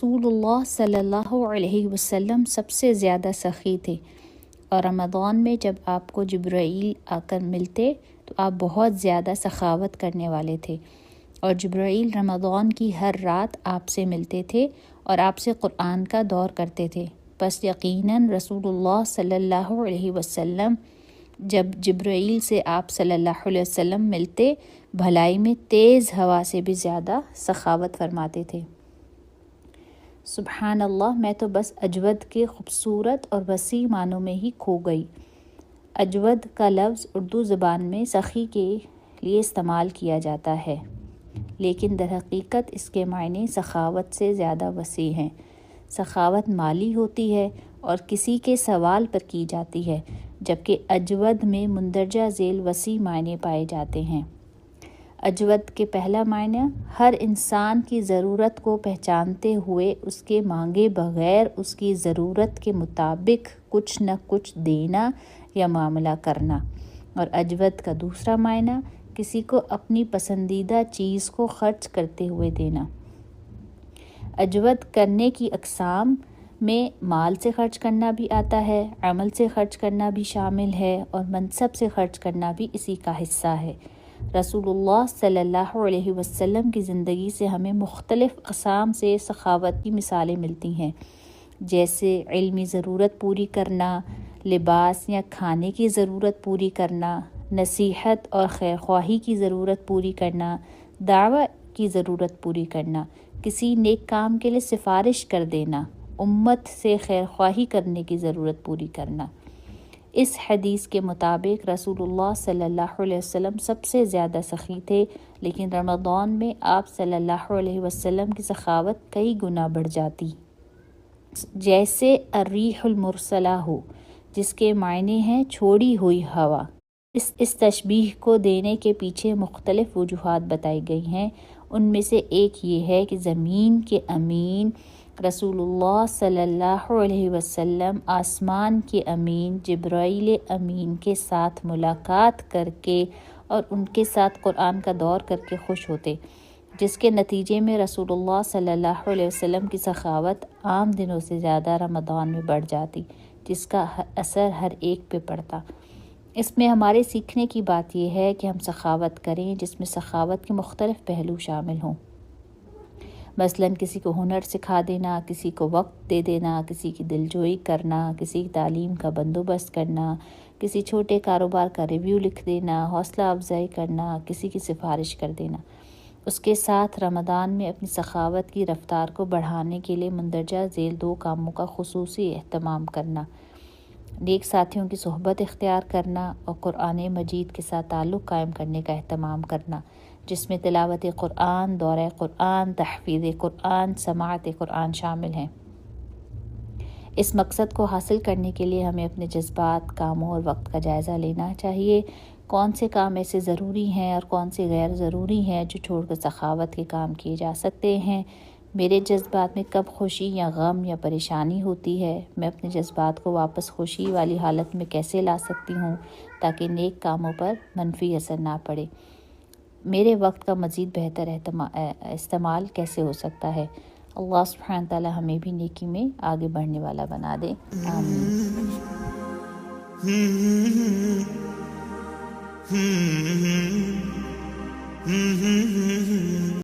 رسول اللہ صلی اللہ علیہ وسلم سب سے زیادہ سخی تھے، اور رمضان میں جب آپ کو جبرائیل آ کر ملتے تو آپ بہت زیادہ سخاوت کرنے والے تھے، اور جبرائیل رمضان کی ہر رات آپ سے ملتے تھے اور آپ سے قرآن کا دور کرتے تھے۔ بس یقیناً رسول اللہ صلی اللہ علیہ وسلم جب جبرائیل سے آپ صلی اللہ علیہ وسلم ملتے، بھلائی میں تیز ہوا سے بھی زیادہ سخاوت فرماتے تھے۔ سبحان اللہ، میں تو بس اجود کے خوبصورت اور وسیع معنوں میں ہی کھو گئی۔ اجود کا لفظ اردو زبان میں سخی کے لیے استعمال کیا جاتا ہے، لیکن در حقیقت اس کے معنی سخاوت سے زیادہ وسیع ہیں۔ سخاوت مالی ہوتی ہے اور کسی کے سوال پر کی جاتی ہے، جبکہ اجود میں مندرجہ ذیل وسیع معنی پائے جاتے ہیں۔ اجود کے پہلا معنی ہر انسان کی ضرورت کو پہچانتے ہوئے اس کے مانگے بغیر اس کی ضرورت کے مطابق کچھ نہ کچھ دینا یا معاملہ کرنا، اور اجود کا دوسرا معنی کسی کو اپنی پسندیدہ چیز کو خرچ کرتے ہوئے دینا۔ اجود کرنے کی اقسام میں مال سے خرچ کرنا بھی آتا ہے، عمل سے خرچ کرنا بھی شامل ہے، اور منصب سے خرچ کرنا بھی اسی کا حصہ ہے۔ رسول اللہ صلی اللہ علیہ وسلم کی زندگی سے ہمیں مختلف اقسام سے سخاوت کی مثالیں ملتی ہیں، جیسے علمی ضرورت پوری کرنا، لباس یا کھانے کی ضرورت پوری کرنا، نصیحت اور خیرخواہی کی ضرورت پوری کرنا، دعوت کی ضرورت پوری کرنا، کسی نیک کام کے لیے سفارش کر دینا، امت سے خیرخواہی کرنے کی ضرورت پوری کرنا۔ اس حدیث کے مطابق رسول اللہ صلی اللہ علیہ وسلم سب سے زیادہ سخی تھے، لیکن رمضان میں آپ صلی اللہ علیہ وسلم کی سخاوت کئی گنا بڑھ جاتی، جیسے الریح المرسلہ ہو، جس کے معنی ہیں چھوڑی ہوئی ہوا۔ اس تشبیہ کو دینے کے پیچھے مختلف وجوہات بتائی گئی ہیں۔ ان میں سے ایک یہ ہے کہ زمین کے امین رسول اللہ صلی اللہ علیہ وسلم آسمان کے امین جبرائیل امین کے ساتھ ملاقات کر کے اور ان کے ساتھ قرآن کا دور کر کے خوش ہوتے، جس کے نتیجے میں رسول اللہ صلی اللہ علیہ وسلم کی سخاوت عام دنوں سے زیادہ رمضان میں بڑھ جاتی، جس کا اثر ہر ایک پہ پڑتا۔ اس میں ہمارے سیکھنے کی بات یہ ہے کہ ہم سخاوت کریں جس میں سخاوت کے مختلف پہلو شامل ہوں، مثلاً کسی کو ہنر سکھا دینا، کسی کو وقت دے دینا، کسی کی دلجوئی کرنا، کسی کی تعلیم کا بندوبست کرنا، کسی چھوٹے کاروبار کا ریویو لکھ دینا، حوصلہ افزائی کرنا، کسی کی سفارش کر دینا۔ اس کے ساتھ رمضان میں اپنی سخاوت کی رفتار کو بڑھانے کے لیے مندرجہ ذیل 2 کاموں کا خصوصی اہتمام کرنا: نیک ساتھیوں کی صحبت اختیار کرنا اور قرآن مجید کے ساتھ تعلق قائم کرنے کا اہتمام کرنا، جس میں تلاوت قرآن، دورہ قرآن، تحفیظ قرآن، سماعت قرآن شامل ہیں۔ اس مقصد کو حاصل کرنے کے لیے ہمیں اپنے جذبات، کاموں اور وقت کا جائزہ لینا چاہیے۔ کون سے کام ایسے ضروری ہیں اور کون سے غیر ضروری ہیں جو چھوڑ کر سخاوت کے کام کیے جا سکتے ہیں؟ میرے جذبات میں کب خوشی یا غم یا پریشانی ہوتی ہے؟ میں اپنے جذبات کو واپس خوشی والی حالت میں کیسے لا سکتی ہوں تاکہ نیک کاموں پر منفی اثر نہ پڑے؟ میرے وقت کا مزید بہتر استعمال کیسے ہو سکتا ہے؟ اللہ سبحانہ تعالی ہمیں بھی نیکی میں آگے بڑھنے والا بنا دے، آمین۔